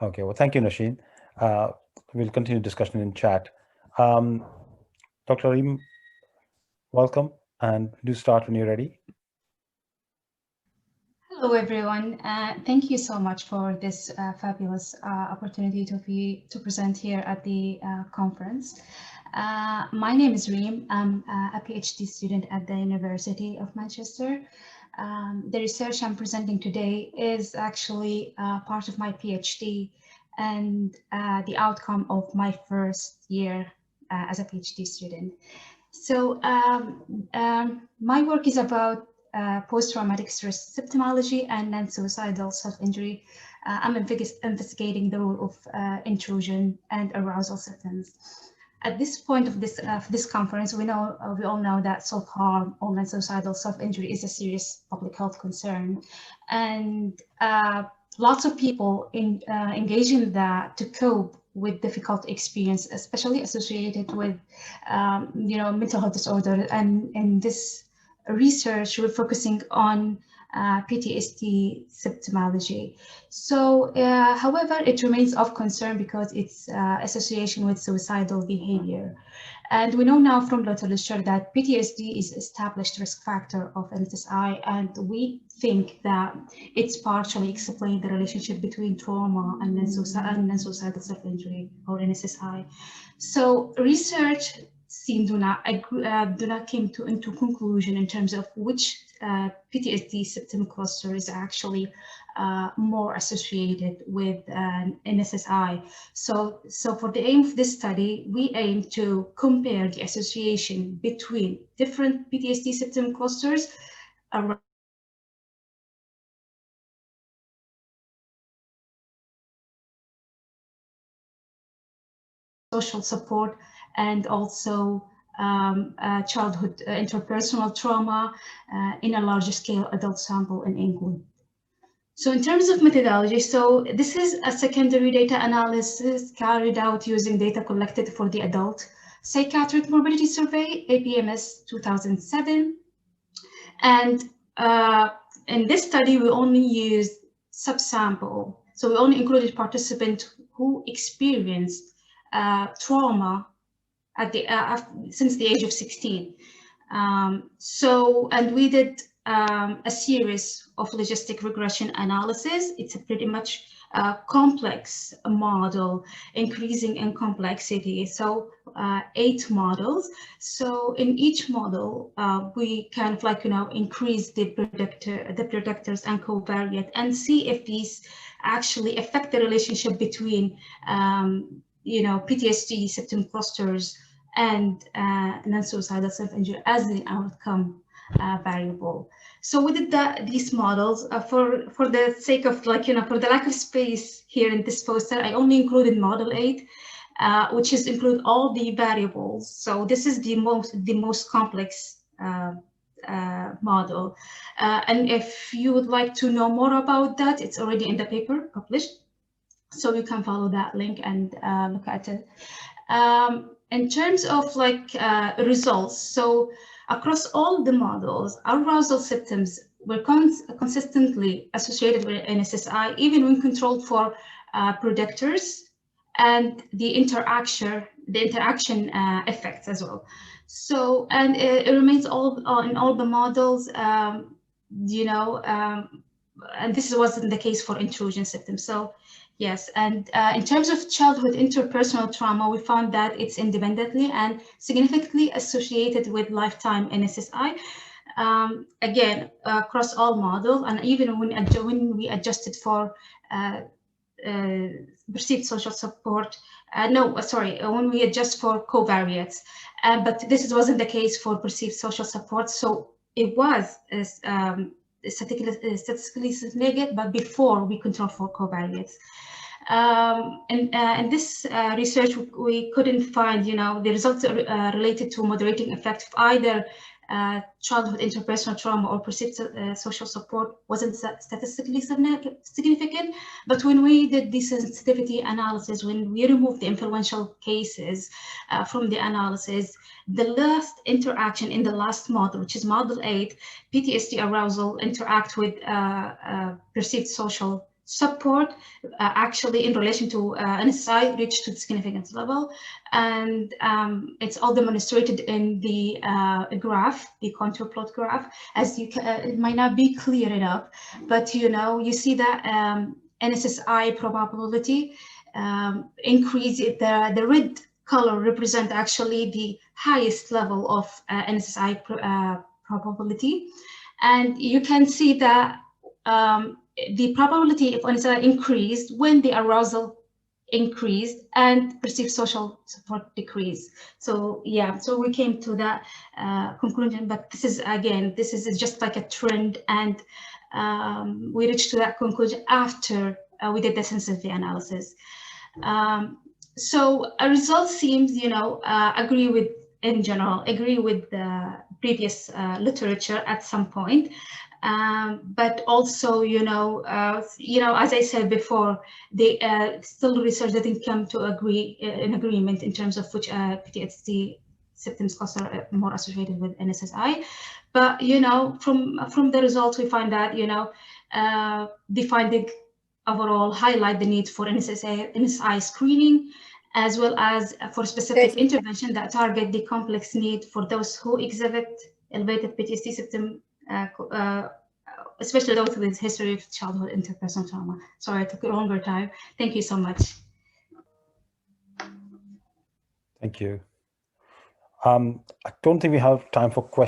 Okay, well, thank you, Nasheen. Uh, we'll continue discussion in chat. Um, Dr. Reem, welcome, and do start when you're ready. Hello, everyone. Thank you so much for this fabulous opportunity to present here at the conference. My name is Reem. I'm a PhD student at the University of Manchester. The research I'm presenting today is actually part of my PhD and the outcome of my first year as a PhD student. So my work is about post-traumatic stress symptomology and non-suicidal self-injury. I'm investigating the role of intrusion and arousal symptoms. At this point of this conference, we all know that self-harm or non-suicidal self-injury is a serious public health concern, and lots of people engage in that to cope with difficult experience, especially associated with mental health disorder. And in this research, we're focusing on PTSD symptomology. So, however, it remains of concern because its association with suicidal behavior. And we know now from literature that PTSD is established risk factor of NSSI, and we think that it's partially explained the relationship between trauma and non-suicidal self-injury or NSSI. So research do not came to into conclusion in terms of which PTSD symptom cluster is actually more associated with NSSI. So for the aim of this study, we aim to compare the association between different PTSD symptom clusters around social support and also childhood interpersonal trauma in a large scale adult sample in England. So in terms of methodology, so this is a secondary data analysis carried out using data collected for the adult psychiatric morbidity survey, APMS 2007. And in this study, we only used subsample. So we only included participants who experienced trauma at the since the age of 16. And we did a series of logistic regression analysis. It's a pretty much complex model, increasing in complexity. So 8 models. So in each model, we kind of increase the predictors and covariate and see if these actually affect the relationship between PTSD symptom clusters and non-suicidal self-injury as the outcome variable. So we did these models for the sake of for the lack of space here in this poster, I only included model 8, which is include all the variables. So this is the most complex model. And if you would like to know more about that, it's already in the paper published. So you can follow that link and look at it. In terms of results, so across all the models, arousal symptoms were consistently associated with NSSI, even when controlled for predictors and the interaction effects as well. So, and it remains in all the models, and this wasn't the case for intrusion symptoms. So yes, and in terms of childhood interpersonal trauma, we found that it's independently and significantly associated with lifetime NSSI. Again, across all models, and even when we adjusted for perceived social support, when we adjust for covariates, but this wasn't the case for perceived social support. So it was statistically significant, but before we control for covariates. In this research, we couldn't find, the results related to moderating effect of either childhood interpersonal trauma or perceived social support wasn't statistically significant. But when we did the sensitivity analysis, when we removed the influential cases from the analysis, the last interaction in the last model, which is model 8, PTSD arousal interact with perceived social support actually in relation to NSI reached to the significance level, and it's all demonstrated in the graph, the contour plot graph. As you can, it might not be clear enough, but you see that NSSI probability increase. The red color represent actually the highest level of NSSI probability, and you can see that the probability of NSI increased when the arousal increased and perceived social support decreased. So yeah, so we came to that conclusion, but this is just like a trend, and we reached to that conclusion after we did the sensitivity analysis. So a result seems, agree with the previous literature at some point. But also, as I said before, they still research didn't come to an agreement in terms of which PTSD symptoms cluster are more associated with NSSI. But from the results, we find that the finding overall highlight the need for NSI screening, as well as for specific intervention that target the complex need for those who exhibit elevated PTSD symptom, especially those with history of childhood interpersonal trauma. Sorry, it took a longer time. Thank you so much. Thank you. I don't think we have time for questions.